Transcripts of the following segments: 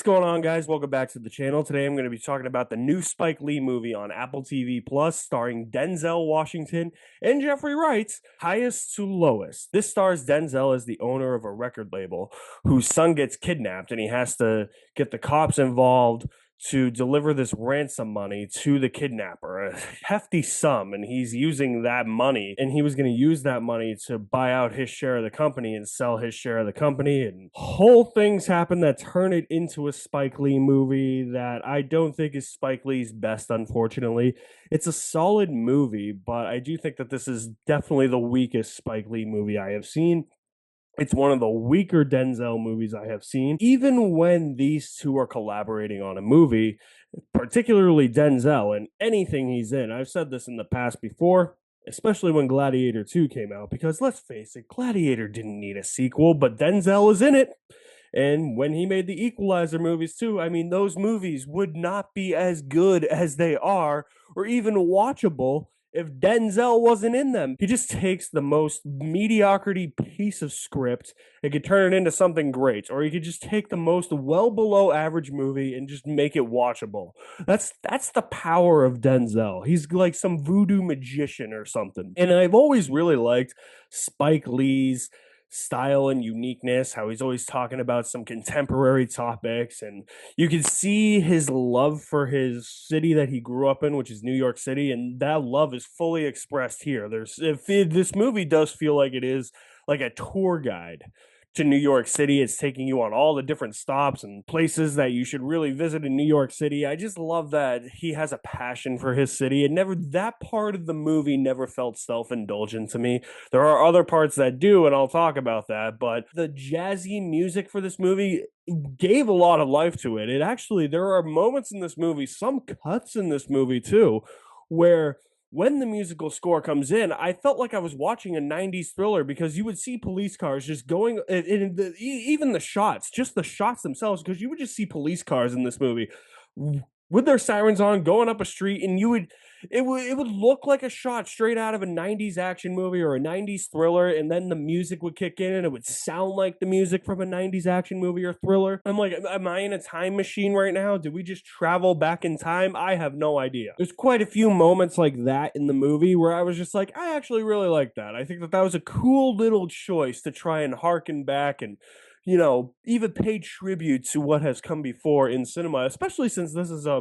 going on, guys? Welcome back to the channel. Today I'm going to be talking about the new Spike Lee movie on Apple TV Plus starring Denzel Washington and Jeffrey Wright's Highest to Lowest. This stars Denzel as the owner of a record label whose son gets kidnapped and he has to get the cops involved to deliver this ransom money to the kidnapper, a hefty sum, and he's using that money, and he was going to use that money to buy out his share of the company and sell his share of the company, and whole things happen that turn it into a Spike Lee movie that I don't think is Spike Lee's best, unfortunately. It's a solid movie, but I do think that this is definitely the weakest Spike Lee movie I have seen. It's one of the weaker Denzel movies I have seen. Even when these two are collaborating on a movie, particularly Denzel and anything he's in, I've said this in the past before, especially when Gladiator 2 came out, because let's face it, Gladiator didn't need a sequel, but Denzel is in it. And when he made the Equalizer movies too, I mean, those movies would not be as good as they are, or even watchable, if Denzel wasn't in them. He just takes the most mediocrity piece of script and could turn it into something great, or he could just take the most well below average movie and just make it watchable. That's the power of Denzel. He's like some voodoo magician or something. And I've always really liked Spike Lee's style and uniqueness, how he's always talking about some contemporary topics, and you can see his love for his city that he grew up in, which is New York City, and that love is fully expressed here. This movie does feel like it is like a tour guide to New York City. It's taking you on all the different stops and places that you should really visit in New York City. I just love that he has a passion for his city. And never that part of the movie never felt self-indulgent to me. There are other parts that do, and I'll talk about that, but the jazzy music for this movie gave a lot of life to it. There are moments in this movie, some cuts in this movie too, where when the musical score comes in, I felt like I was watching a 90s thriller, because you would see police cars just going, even the shots, just the shots themselves, because you would just see police cars in this movie with their sirens on going up a street, and it would look like a shot straight out of a 90s action movie or a 90s thriller, and then the music would kick in and it would sound like the music from a 90s action movie or thriller. I'm like, am I in a time machine right now? Did we just travel back in time? I have no idea. There's quite a few moments like that in the movie where I was just like, I actually really like that. I think that was a cool little choice to try and harken back and even pay tribute to what has come before in cinema, especially since this is a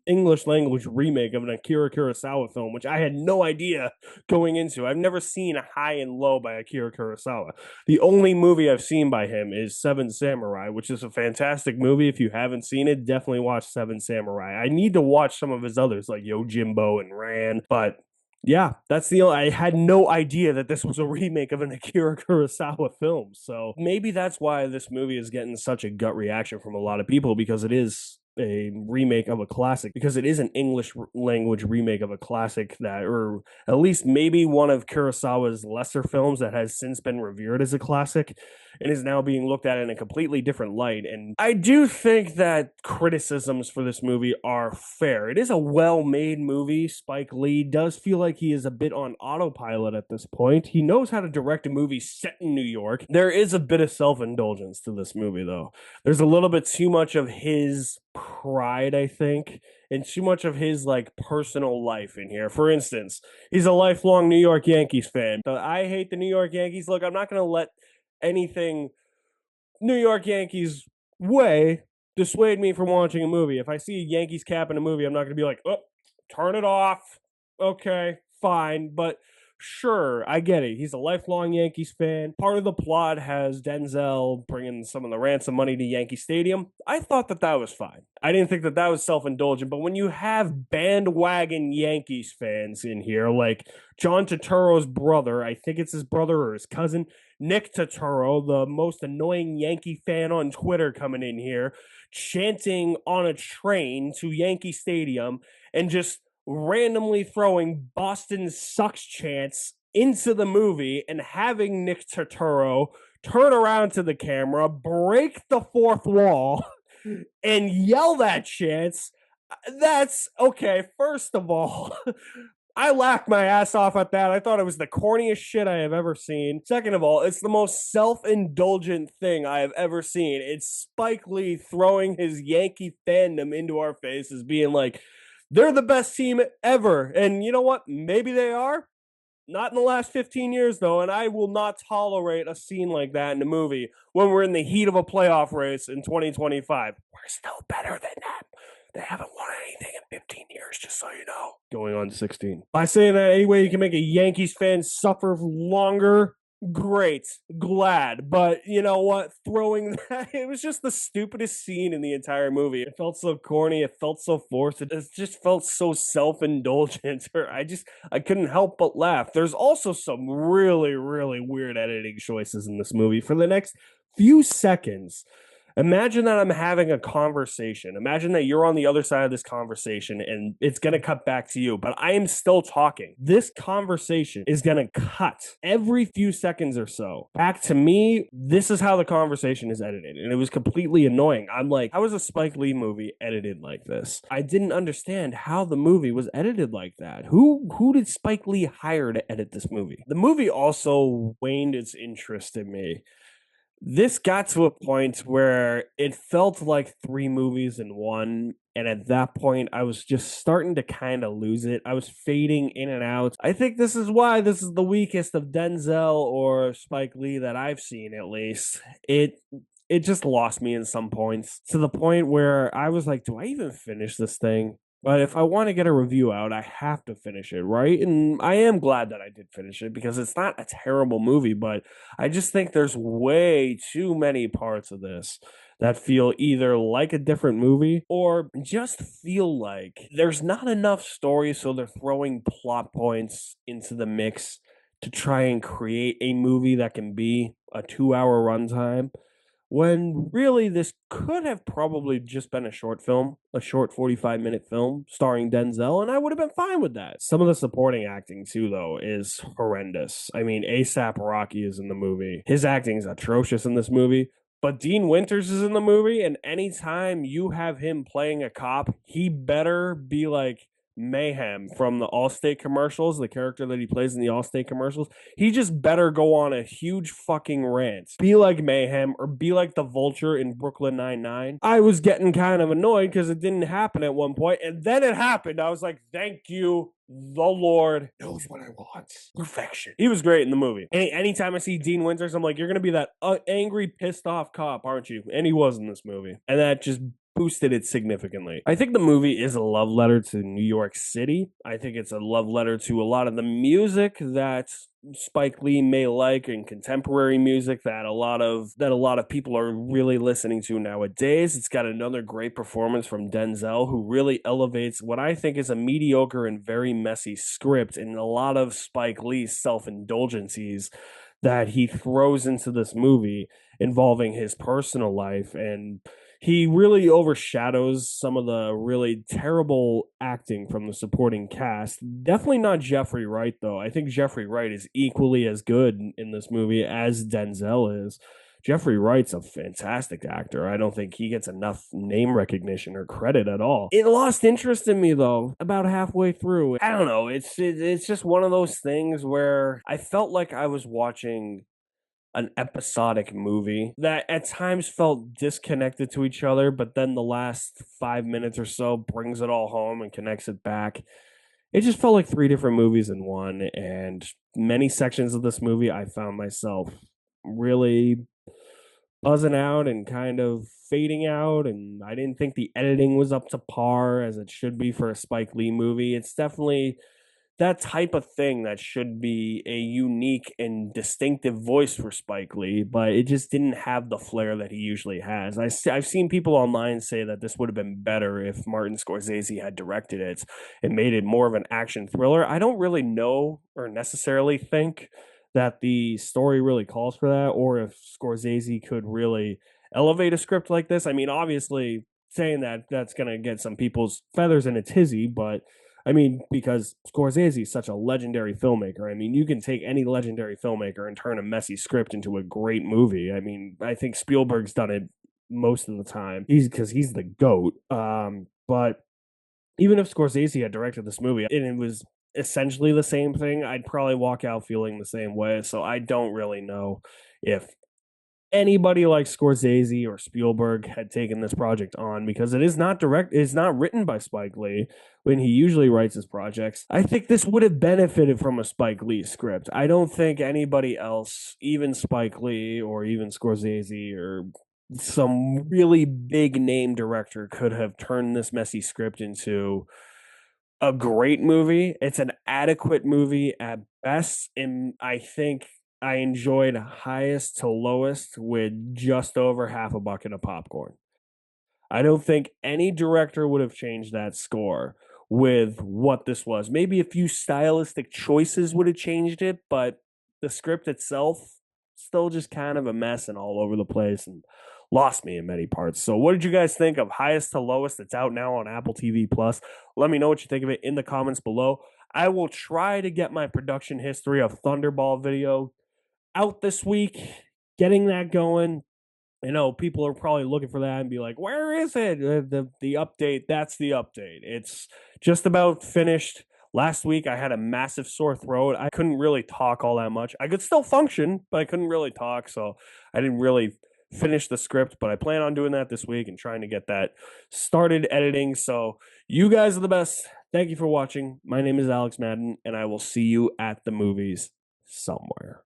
English language remake of an Akira Kurosawa film, which I had no idea going into. I've never seen a High and Low by Akira Kurosawa. The only movie I've seen by him is Seven Samurai, which is a fantastic movie. If you haven't seen it, definitely watch Seven Samurai. I need to watch some of his others, like Yojimbo and Ran, but yeah, I had no idea that this was a remake of an Akira Kurosawa film. So maybe that's why this movie is getting such a gut reaction from a lot of people, because it is a remake of a classic, because it is an English language remake of a classic that, or at least maybe one of Kurosawa's lesser films that has since been revered as a classic and is now being looked at in a completely different light. And I do think that criticisms for this movie are fair. It is a well-made movie. Spike Lee does feel like he is a bit on autopilot at this point. He knows how to direct a movie set in New York. There is a bit of self-indulgence to this movie, though. There's a little bit too much of his pride, I think, and too much of his like personal life in here. For instance, he's a lifelong New York Yankees fan. I hate the New York Yankees. Look, I'm not going to let anything New York Yankees way dissuade me from watching a movie. If I see a Yankees cap in a movie, I'm not going to be like, oh, turn it off. Okay, fine. But sure, I get it. He's a lifelong Yankees fan. Part of the plot has Denzel bringing some of the ransom money to Yankee Stadium. I thought that was fine. I didn't think that was self-indulgent, but when you have bandwagon Yankees fans in here, like John Turturro's brother, I think it's his brother or his cousin, Nick Turturro, the most annoying Yankee fan on Twitter, coming in here, chanting on a train to Yankee Stadium and just randomly throwing Boston sucks chants into the movie, and having Nick Turturro turn around to the camera, break the fourth wall, and yell that chants. That's okay. First of all, I laughed my ass off at that. I thought it was the corniest shit I have ever seen. Second of all, it's the most self-indulgent thing I have ever seen. It's Spike Lee throwing his Yankee fandom into our faces, being like, they're the best team ever. And you know what? Maybe they are. Not in the last 15 years, though, and I will not tolerate a scene like that in a movie when we're in the heat of a playoff race in 2025. We're still better than them. They haven't won anything in 15 years, just so you know. Going on 16. By saying that any way you can make a Yankees fan suffer longer, great, glad. But you know what? Throwing that, it was just the stupidest scene in the entire movie. It felt so corny. It felt so forced. It just felt so self indulgent. I couldn't help but laugh. There's also some really, really weird editing choices in this movie. For the next few seconds, imagine that I'm having a conversation. Imagine that you're on the other side of this conversation and it's going to cut back to you, but I am still talking. This conversation is going to cut every few seconds or so back to me. This is how the conversation is edited. And it was completely annoying. I'm like, how is a Spike Lee movie edited like this? I didn't understand how the movie was edited like that. Who did Spike Lee hire to edit this movie? The movie also waned its interest in me. This got to a point where it felt like three movies in one. And at that point, I was just starting to kind of lose it. I was fading in and out. I think this is why this is the weakest of Denzel or Spike Lee that I've seen, at least. It just lost me in some points to the point where I was like, do I even finish this thing? But if I want to get a review out, I have to finish it, right? And I am glad that I did finish it because it's not a terrible movie, but I just think there's way too many parts of this that feel either like a different movie or just feel like there's not enough story, so they're throwing plot points into the mix to try and create a movie that can be a 2 hour runtime when really this could have probably just been a short film, a short 45-minute film starring Denzel, and I would have been fine with that. Some of the supporting acting, too, though, is horrendous. I mean, ASAP Rocky is in the movie. His acting is atrocious in this movie. But Dean Winters is in the movie, and anytime you have him playing a cop, he better be like Mayhem from the Allstate commercials, the character that he plays in the Allstate commercials. He just better go on a huge fucking rant. Be like Mayhem or be like the Vulture in Brooklyn Nine-Nine. I was getting kind of annoyed because it didn't happen at one point, and then it happened. I was like, thank you. The Lord knows what I want. Perfection. He was great in the movie. Anytime I see Dean Winters, I'm like, you're going to be that angry, pissed off cop, aren't you? And he was in this movie. And that just boosted it significantly. I think the movie is a love letter to New York City. I think it's a love letter to a lot of the music that Spike Lee may like and contemporary music that a lot of people are really listening to nowadays. It's got another great performance from Denzel, who really elevates what I think is a mediocre and very messy script and a lot of Spike Lee's self-indulgencies that he throws into this movie involving his personal life, and he really overshadows some of the really terrible acting from the supporting cast. Definitely not Jeffrey Wright, though. I think Jeffrey Wright is equally as good in this movie as Denzel is. Jeffrey Wright's a fantastic actor. I don't think he gets enough name recognition or credit at all. It lost interest in me though about halfway through. I don't know. It's just one of those things where I felt like I was watching an episodic movie that at times felt disconnected to each other, but then the last 5 minutes or so brings it all home and connects it back. It just felt like three different movies in one, and many sections of this movie I found myself really buzzing out and kind of fading out, and I didn't think the editing was up to par as it should be for a Spike Lee movie. It's definitely that type of thing that should be a unique and distinctive voice for Spike Lee, but it just didn't have the flair that he usually has. I've seen people online say that this would have been better if Martin Scorsese had directed it and made it more of an action thriller. I don't really know or necessarily think that the story really calls for that, or if Scorsese could really elevate a script like this. I mean, obviously, saying that that's going to get some people's feathers in a tizzy, but I mean, because Scorsese is such a legendary filmmaker. I mean, you can take any legendary filmmaker and turn a messy script into a great movie. I mean, I think Spielberg's done it most of the time. He's the goat. But Even if Scorsese had directed this movie and it was essentially the same thing, I'd probably walk out feeling the same way. So I don't really know if anybody like Scorsese or Spielberg had taken this project on, because it's not written by Spike Lee when he usually writes his projects. I think this would have benefited from a Spike Lee script. I don't think anybody else, even Spike Lee or even Scorsese or some really big name director, could have turned this messy script into a great movie. It's an adequate movie at best, and I think I enjoyed highest to lowest with just over half a bucket of popcorn. I don't think any director would have changed that score with what this was. Maybe a few stylistic choices would have changed it, but the script itself still just kind of a mess and all over the place and lost me in many parts. So what did you guys think of Highest to Lowest? It's out now on Apple TV Plus. Let me know what you think of it in the comments below. I will try to get my production history of Thunderball video out this week, getting that going. You know, people are probably looking for that and be like, "Where is it? The update? That's the update." It's just about finished. Last week, I had a massive sore throat. I couldn't really talk all that much. I could still function, but I couldn't really talk, so I didn't really finish the script. But I plan on doing that this week and trying to get that started editing. So you guys are the best. Thank you for watching. My name is Alex Madden, and I will see you at the movies somewhere.